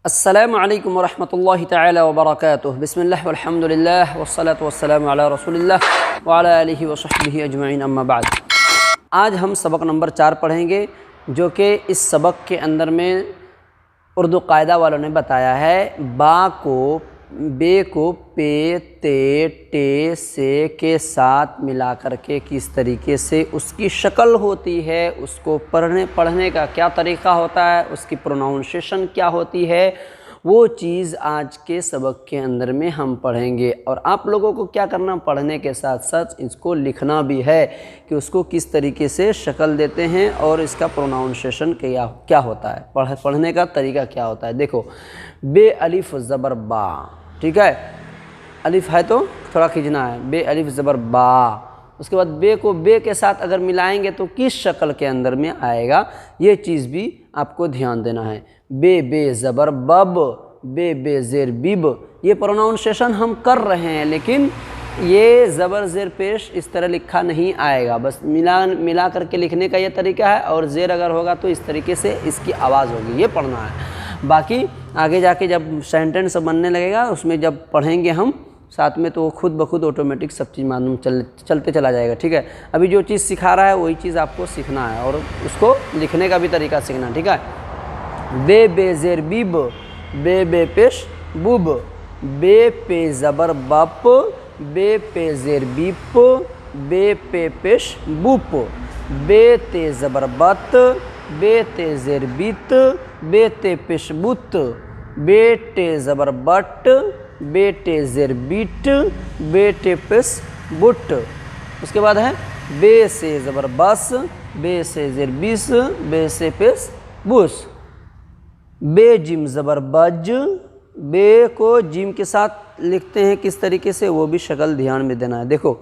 अस्सलामु अलैकुम वरहमतुल्लाहि तआला वबरकातुहु। बिस्मिल्लाह वल्हम्दुलिल्लाह वस्सलातु वस्सलामु अला रसूलिल्लाह व अला आलिहि व सहबिहि अजमईन, अम्मा बाद। आज हम सबक नंबर 4 पढ़ेंगे, जो कि इस सबक के अंदर में उर्दू कायदा वालों ने बताया है बे को पे ते टे से के साथ मिला करके किस तरीके से उसकी शक्ल होती है, उसको पढ़ने का क्या तरीक़ा होता है, उसकी प्रोनाउंसिएशन क्या होती है, वो चीज़ आज के सबक के अंदर में हम पढ़ेंगे। और आप लोगों को क्या करना, पढ़ने के साथ साथ इसको लिखना भी है कि उसको किस तरीके से शक्ल देते हैं और इसका प्रोनाउंसिएशन क्या होता है, पढ़ने का तरीका क्या होता है। देखो, बे अलिफ ज़बर बा, ठीक है, अलिफ है तो थोड़ा खींचना है, बे अलिफ ज़बर बा। उसके बाद बे को बे के साथ अगर मिलाएंगे तो किस शक्ल के अंदर में आएगा, ये चीज़ भी आपको ध्यान देना है। बे ज़बर बब, बे ज़ेर बिब, ये प्रोनाउंसिएशन हम कर रहे हैं, लेकिन ये ज़बर ज़ेर पेश इस तरह लिखा नहीं आएगा। बस मिला करके लिखने का ये तरीका है, और ज़ेर अगर होगा तो इस तरीके से इसकी आवाज़ होगी, ये पढ़ना है। बाकी आगे जाके जब सेंटेंस बनने लगेगा, उसमें जब पढ़ेंगे हम साथ में, तो खुद ब खुद ऑटोमेटिक सब चीज़ मालूम चलते चला जाएगा, ठीक है। अभी जो चीज़ सिखा रहा है वही चीज़ आपको सीखना है, और उसको लिखने का भी तरीका सीखना, ठीक है। बे ज़ेर बिब, बे पेश बुब, बे पे ज़बर बप, बे पे ज़ेर बिप, बे पे पेश बुप, बे ते ज़बर बत, बे ते ज़ेर बित, बे ते पेश बुत, बे टे ज़बर बट, बे टे ज़ेर बिट, बे टे पेश बुट। उसके बाद है बे से ज़बर बस, बे से ज़ेर बिस, बे से पेश बुस। बे जिम ज़बर बज, बे को जिम के साथ लिखते हैं किस तरीके से, वो भी शक्ल ध्यान में देना है। देखो,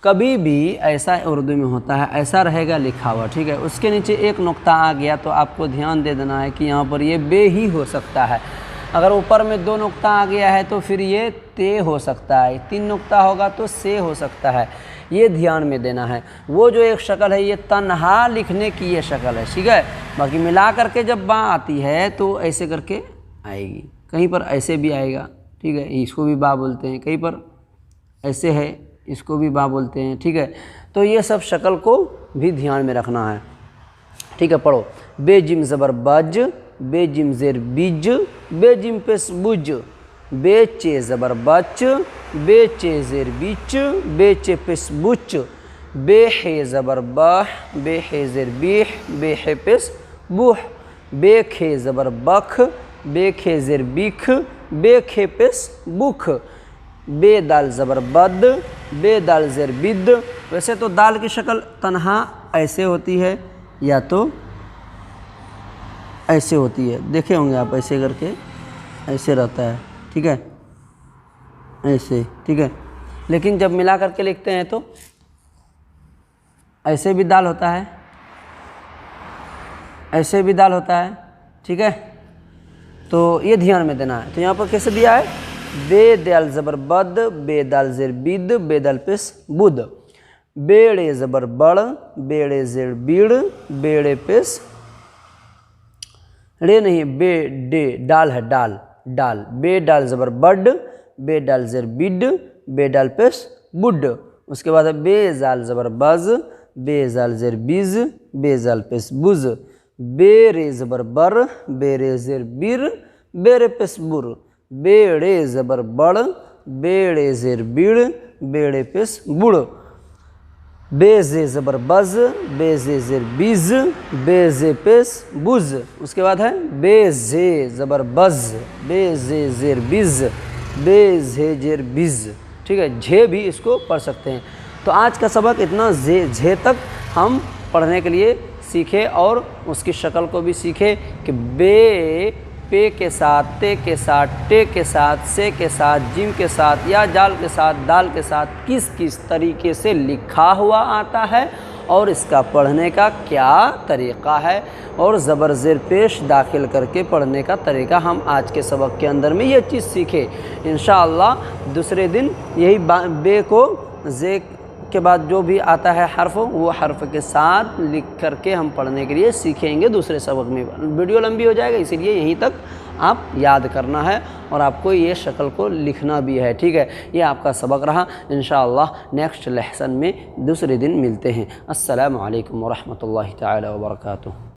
कभी भी ऐसा उर्दू में होता है, ऐसा रहेगा लिखा हुआ, ठीक है, उसके नीचे एक नुक्ता आ गया तो आपको ध्यान दे देना है कि यहाँ पर ये बे ही हो सकता है। अगर ऊपर में 2 नुक्ता आ गया है तो फिर ये ते हो सकता है, 3 नुक्ता होगा तो से हो सकता है, ये ध्यान में देना है। वो जो एक शक्ल है, ये तन्हा लिखने की ये शक्ल है, ठीक है। बाकी मिला करके जब बा आती है तो ऐसे करके आएगी, कहीं पर ऐसे भी आएगा, ठीक है, इसको भी बा बोलते हैं, कहीं पर ऐसे है, इसको भी बा बोलते हैं, ठीक है। तो ये सब शक्ल को भी ध्यान में रखना है, ठीक है। पढ़ो, बे जिम ज़बर बज, बे जिम ज़ेर बिज, बे जिम पेश बुज, बे चे ज़बर बच, बे चे ज़ेर बिच, बे चे पेश बुच, बे हे ज़बर बह, बे हे ज़ेर बीह, बे हे पेश बुह, बे खे ज़बर बख, बे खे ज़ेर बिख, बे खे पेश बुख, बे दाल ज़बर बद, बे दाल ज़ेर बिद। वैसे तो दाल की शक्ल तन्हा ऐसे होती है या तो ऐसे होती है, देखे होंगे आप, ऐसे करके ऐसे रहता है, ठीक है, ऐसे, ठीक है। लेकिन जब मिला करके लिखते हैं तो ऐसे भी दाल होता है, ऐसे भी दाल होता है, ठीक है। तो ये ध्यान में देना है। तो यहाँ पर कैसे दिया है, बे दाल ज़बर बद, बे दाल ज़ेर बिद, बे दाल पेश बुद, बेड़े ज़बर बड़, बेड़े ज़ेर बीड़, बेड़े पेश रे नहीं, बे डे डाल है, डाल डाल, बे डाल ज़बर बड, बे डाल ज़ेर बिड, बे डाल पेश बुड। उसके बाद है बे जाल ज़बर बज, बे जाल ज़ेर बिज, बे जाल पेश बुज, बे रे ज़बर बर, बे रे ज़ेर बिर, बे रे पेश बुर, बेड़े ज़बर बड़, बेड़े ज़ेर बिड़, बेड़े पेश बुड़, बेज़े ज़बर बज, बेज़े ज़ेर बिज, बेज़े पेश बुज। उसके बाद है बेज़े ज़बर बज, बेज़े ज़ेर बिज, बेज़े ज़ेर बिज, ठीक है। झे भी इसको पढ़ सकते हैं। तो आज का सबक इतना झे तक हम पढ़ने के लिए सीखे, और उसकी शक्ल को भी सीखे कि बे पे के साथ, ते के साथ, टे के साथ, से के साथ, जिम के साथ या जाल के साथ, दाल के साथ किस किस तरीके से लिखा हुआ आता है, और इसका पढ़ने का क्या तरीक़ा है, और ज़बर ज़ेर पेश दाखिल करके पढ़ने का तरीका हम आज के सबक के अंदर में ये चीज़ सीखे। इंशाअल्लाह दूसरे दिन यही बे को जे के बाद जो भी आता है हर्फ, वो हर्फ के साथ लिख करके हम पढ़ने के लिए सीखेंगे दूसरे सबक में। वीडियो लंबी हो जाएगा, इसीलिए यहीं तक आप याद करना है और आपको ये शक्ल को लिखना भी है। ठीक है, ये आपका सबक रहा। इंशाअल्लाह नेक्स्ट लेसन में दूसरे दिन मिलते हैं। अस्सलामु अलैकुम व रहमतुल्लाहि तआला व बरकातुहू।